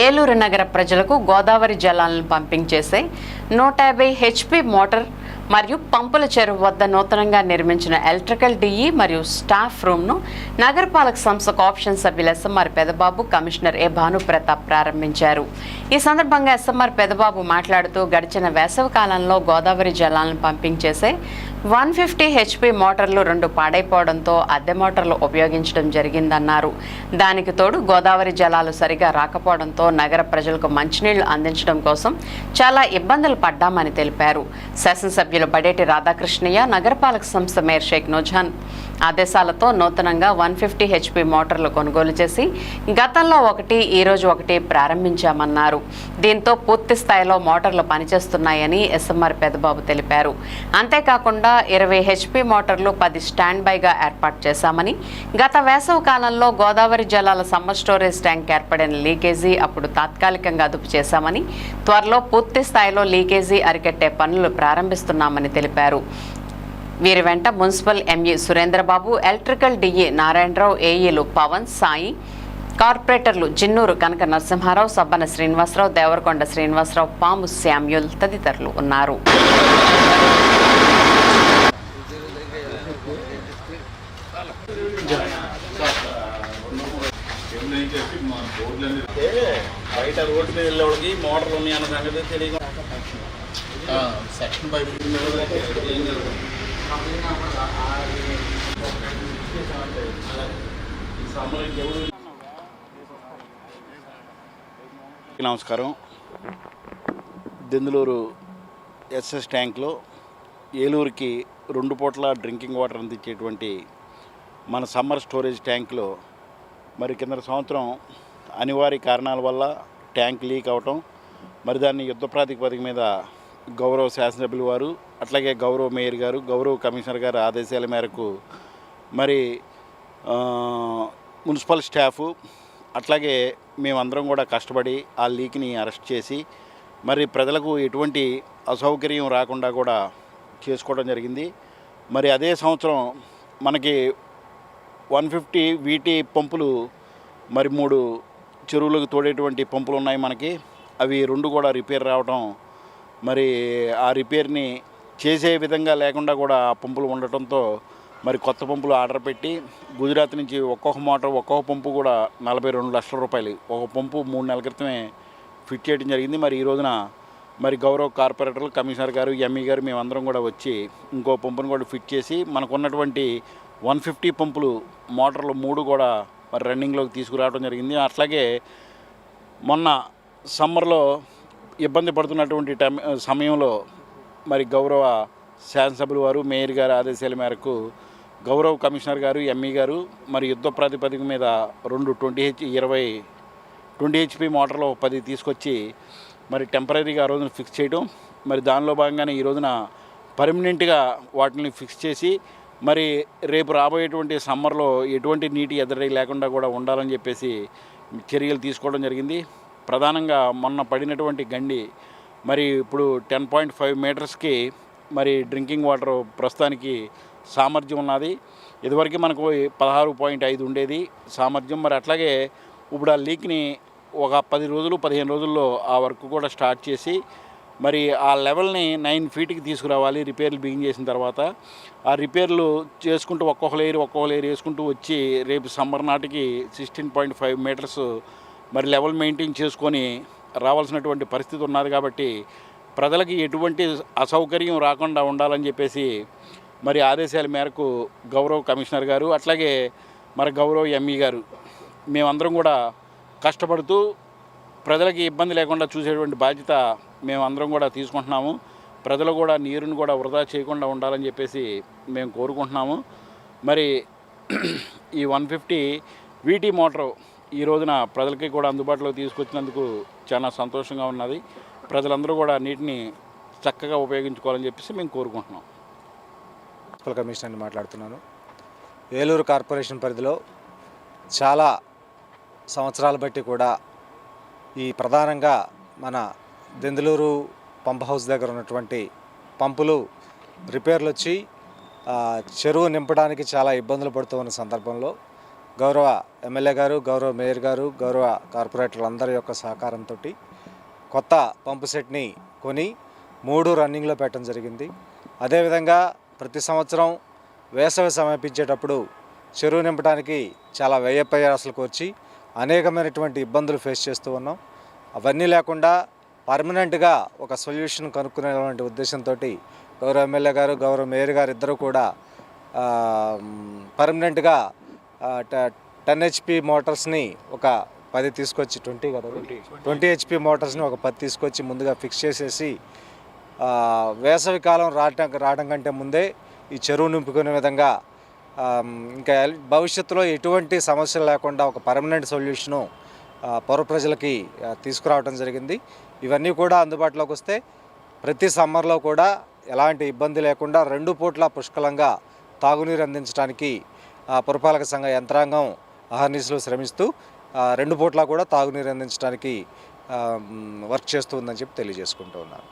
ఏలూరు నగర ప్రజలకు గోదావరి జలాలను పంపింగ్ చేసే 150 హెచ్పీ మోటార్ మరియు పంపుల చెరువు వద్ద నూతనంగా నిర్మించిన ఎలక్ట్రికల్ డిఈ మరియు స్టాఫ్ రూమ్ను నగరపాలక సంస్థ కోఆప్షన్ సభ్యులు ఎస్ఎంఆర్ పెదబాబు, కమిషనర్ ఏ భానుప్రతాప్ ప్రారంభించారు. ఈ సందర్భంగా ఎస్ఎంఆర్ పెదబాబు మాట్లాడుతూ గడిచిన వేసవి కాలంలో గోదావరి జలాలను పంపింగ్ చేసే 150 హెచ్పీ మోటార్లు 2 పాడైపోవడంతో అద్దె మోటార్లు ఉపయోగించడం జరిగిందన్నారు. దానికి తోడు గోదావరి జలాలు సరిగా రాకపోవడంతో నగర ప్రజలకు మంచినీళ్లు అందించడం కోసం చాలా ఇబ్బందులు పడ్డామని తెలిపారు. శాసనసభ్యులు బడేటి రాధాకృష్ణయ్య, నగరపాలక సంస్థ మేయర్ షేక్ నూజాన్ ఆదేశాలతో నూతనంగా 150 హెచ్పీ మోటార్లు కొనుగోలు చేసి గతంలో 1, ఈరోజు 1 ప్రారంభించామన్నారు. దీంతో పూర్తి స్థాయిలో మోటార్లు పనిచేస్తున్నాయని ఎస్ఎంఆర్ పెదబాబు తెలిపారు. అంతేకాకుండా 20 హెచ్పీ మోటార్లు 10 స్టాండ్ బైగా ఏర్పాటు చేశామని, గత వేసవి కాలంలో గోదావరి జలాల సమ్మర్ స్టోరేజ్ ట్యాంక్ ఏర్పడిన లీకేజీ అప్పుడు తాత్కాలికంగా అదుపు చేశామని, త్వరలో పూర్తి స్థాయిలో లీకేజీ అరికట్టే పనులు ప్రారంభిస్తున్నామని తెలిపారు. వీరి వెంట municipal ME Surendrababu, electrical DE Narayanarao, ఏఈలు పవన్, సాయి, కార్పొరేటర్లు జిన్నూరు కనక నరసింహారావు, సబ్బన శ్రీనివాసరావు, దేవరకొండ శ్రీనివాసరావు, పాము శామ్యూల్ తదితరులు ఉన్నారు. బయట రోడ్డు మీద వెళ్ళేవాళ్ళకి మోటార్లు ఉన్నాయన్న సంగతి తెలియదు. సెక్షన్ పైపు నమస్కారం. దెందులూరు ఎస్ఎస్ ట్యాంక్లో ఏలూరుకి 2 పూట్ల డ్రింకింగ్ వాటర్ అందించేటువంటి మన సమ్మర్ స్టోరేజ్ ట్యాంక్లో మరి కింద సంవత్సరం అనివార్య కారణాల వల్ల ట్యాంక్ లీక్ అవటం, మరి దాన్ని యుద్ధ ప్రాతిపదిక మీద గౌరవ శాసనసభ్యులు వారు, అట్లాగే గౌరవ మేయర్ గారు, గౌరవ కమిషనర్ గారు ఆదేశాల మేరకు మరి మున్సిపల్ స్టాఫు అట్లాగే మేమందరం కూడా కష్టపడి ఆ లీక్ని అరెస్ట్ చేసి మరి ప్రజలకు ఎటువంటి అసౌకర్యం రాకుండా కూడా చేసుకోవడం జరిగింది. మరి అదే సంవత్సరం మనకి 150 వీటి పంపులు మరి 3 చెరువులకు తోడేటువంటి పంపులు ఉన్నాయి మనకి. అవి 2 కూడా రిపేర్ రావడం, మరి ఆ రిపేర్ని చేసే విధంగా లేకుండా కూడా ఆ పంపులు ఉండటంతో మరి కొత్త పంపులు ఆర్డర్ పెట్టి గుజరాత్ నుంచి ఒక్కొక్క మోటార్ ఒక్కొక్క పంపు కూడా 42 లక్షల రూపాయలు, ఒక పంపు 3 నెలల క్రితమే ఫిట్ చేయడం జరిగింది. మరి ఈ రోజున మరి గౌరవ కార్పొరేటర్లు, కమిషనర్ గారు, ఎంఈ గారు మేమందరం కూడా వచ్చి ఇంకో పంపును కూడా ఫిట్ చేసి మనకున్నటువంటి 150 పంపులు మోటార్లు 3 కూడా మరి రన్నింగ్లోకి తీసుకురావడం జరిగింది. అట్లాగే మొన్న సమ్మర్లో ఇబ్బంది పడుతున్నటువంటి సమయంలో మరి గౌరవ శాసనసభ్యులు వారు, మేయర్ గారి ఆదేశాల మేరకు గౌరవ కమిషనర్ గారు, ఎంఈ గారు మరి యుద్ధ ప్రాతిపదిక మీద 20 హెచ్పీ మోటార్లు 10 తీసుకొచ్చి మరి టెంపరీగా ఆ రోజున ఫిక్స్ చేయడం, మరి దానిలో భాగంగానే ఈ రోజున పర్మనెంట్గా వాటిని ఫిక్స్ చేసి మరి రేపు రాబోయేటువంటి సమ్మర్లో ఎటువంటి నీటి ఎద్దడి లేకుండా కూడా ఉండాలని చెప్పేసి చర్యలు తీసుకోవడం జరిగింది. ప్రధానంగా మొన్న పడినటువంటి గండి మరి ఇప్పుడు 10.5 మీటర్స్కి మరి డ్రింకింగ్ వాటర్ ప్రస్తుతానికి సామర్థ్యం ఉన్నది. ఇదివరకు మనకు 16.5 ఉండేది సామర్థ్యం. మరి అట్లాగే ఇప్పుడు ఆ లీక్ని ఒక 10 రోజులు 15 రోజుల్లో ఆ వర్క్ కూడా స్టార్ట్ చేసి మరి ఆ లెవెల్ని 9 ఫీట్కి తీసుకురావాలి. రిపేర్లు బిగిన్ చేసిన తర్వాత ఆ రిపేర్లు చేసుకుంటూ ఒక్కొక్క లేయర్ వేసుకుంటూ వచ్చి రేపు సమ్మర్ నాటికి 16.5 మీటర్స్ మరి లెవెల్ మెయింటైన్ చేసుకొని రావాల్సినటువంటి పరిస్థితి ఉన్నది. కాబట్టి ప్రజలకి ఎటువంటి అసౌకర్యం రాకుండా ఉండాలని చెప్పేసి మరి ఆదేశాల మేరకు గౌరవ కమిషనర్ గారు, అట్లాగే మరి గౌరవ ఎంఈ గారు మేమందరం కూడా కష్టపడుతూ ప్రజలకి ఇబ్బంది లేకుండా చూసేటువంటి బాధ్యత మేమందరం కూడా తీసుకుంటున్నాము. ప్రజలు కూడా నీరుని కూడా వృధా చేయకుండా ఉండాలని చెప్పేసి మేము కోరుకుంటున్నాము. మరి ఈ 150 వీటి మోటారు ఈ రోజున ప్రజలకి కూడా అందుబాటులోకి తీసుకొచ్చినందుకు చాలా సంతోషంగా ఉన్నది. ప్రజలందరూ కూడా నీటిని చక్కగా ఉపయోగించుకోవాలని చెప్పేసి మేము కోరుకుంటున్నాం. మున్సిపల్ కమిషనర్ని మాట్లాడుతున్నాను. ఏలూరు కార్పొరేషన్ పరిధిలో చాలా సంవత్సరాల బట్టి కూడా ఈ ప్రధానంగా మన దెందులూరు పంప్ హౌస్ దగ్గర ఉన్నటువంటి పంపులు రిపేర్లు వచ్చి చెరువు నింపడానికి చాలా ఇబ్బందులు పడుతూ ఉన్న సందర్భంలో గౌరవ ఎమ్మెల్యే గారు, గౌరవ మేయర్ గారు, గౌరవ కార్పొరేటర్లందరి యొక్క సహకారంతో కొత్త పంపు సెట్ని కొని 3 రన్నింగ్లో పెట్టడం జరిగింది. అదేవిధంగా ప్రతి సంవత్సరం వేసవి సమీపించేటప్పుడు చెరువు నింపడానికి చాలా వ్యయ ప్రయాసాలకు వచ్చి అనేకమైనటువంటి ఇబ్బందులు ఫేస్ చేస్తూ ఉన్నాం. అవన్నీ లేకుండా పర్మనెంట్గా ఒక సొల్యూషన్ కనుక్కునేటువంటి ఉద్దేశంతో గౌరవ ఎమ్మెల్యే గారు, గౌరవ మేయర్ గారు ఇద్దరు కూడా పర్మనెంట్గా 10 HP మోటార్స్ని ఒక 10 తీసుకొచ్చి 20 HP మోటార్స్ని ఒక 10 తీసుకొచ్చి ముందుగా ఫిక్స్ చేసేసి వేసవి కాలం రావడం కంటే ముందే ఈ చెరువు నింపుకునే విధంగా ఇంకా భవిష్యత్తులో ఎటువంటి సమస్యలు లేకుండా ఒక పర్మనెంట్ సొల్యూషను పౌర ప్రజలకి తీసుకురావడం జరిగింది. ఇవన్నీ కూడా అందుబాటులోకి వస్తే ప్రతి సమ్మర్లో కూడా ఎలాంటి ఇబ్బంది లేకుండా 2 పూట్ల పుష్కలంగా తాగునీరు అందించడానికి పురపాలక సంఘ యంత్రాంగం అహర్నిశలు శ్రమిస్తూ 2 పూట్ల కూడా తాగునీరు అందించడానికి వర్క్ చేస్తూ ఉందని చెప్పి తెలియజేసుకుంటూ ఉన్నాను.